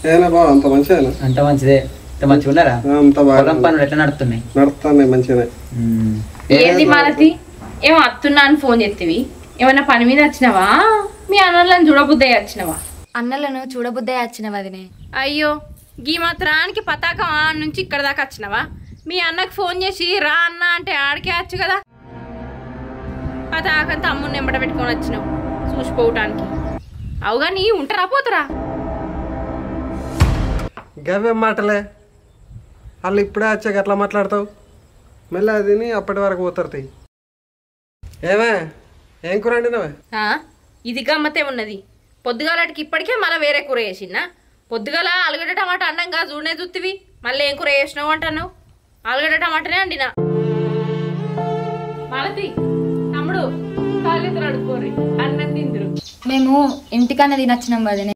ఏనా బావ అంత మంచిదేనా? అంత మంచిదే. అంత మంచిగా ఉన్నారా? అంత బాగా పనులు ఎట్లా నడుస్తున్నాయి? నడుస్తున్నాయి మంచిగానే. ఏంది మాలతి, ఏమో వస్తున్నా అని ఫోన్ చేస్తేవి? ఏమన్నా పని మీద వచ్చినావా? మీ అన్నలను చూడబుద్దే వచ్చినావా? అన్నలను చూడబుద్దే వచ్చిన వదినే. అయ్యో, గీ మాత్రానికి పతాకం ఆ నుంచి ఇక్కడ దాకా వచ్చినావా? మీ అన్నకు ఫోన్ చేసి రా అన్న అంటే ఆడికే వచ్చు కదా. పతాకం తమ్ముడిని ఎంబడ పెట్టుకొని వచ్చినావు చూసిపోవటానికి. అవుగా నీ ఉంటారా పోతురా? గవేం మాటలే, వాళ్ళు ఇప్పుడే వచ్చాక ఎట్లా మాట్లాడతావు? మళ్ళీ అది అప్పటి వరకు పోతారు. ఏమే ఏం కూర వండినవే? ఇది గమ్మతే ఉన్నది. పొద్దుగాలటికి ఇప్పటికే మళ్ళీ వేరే కూర వేసినా. పొద్దుగాల ఆలుగడ్డ టమాటా అన్నంగా చూడనే చూతివి, మళ్ళీ ఏం కూర వేసినావు అంటున్నావు? ఆలుగడ్డ టమాటానే అండినా. మాలతి తమ్ముడు కాళ్ళిద్దరు అడుకోరి, అన్నం తిందురు. మేము ఇంటికన్నా తినొచ్చినాం వదినే.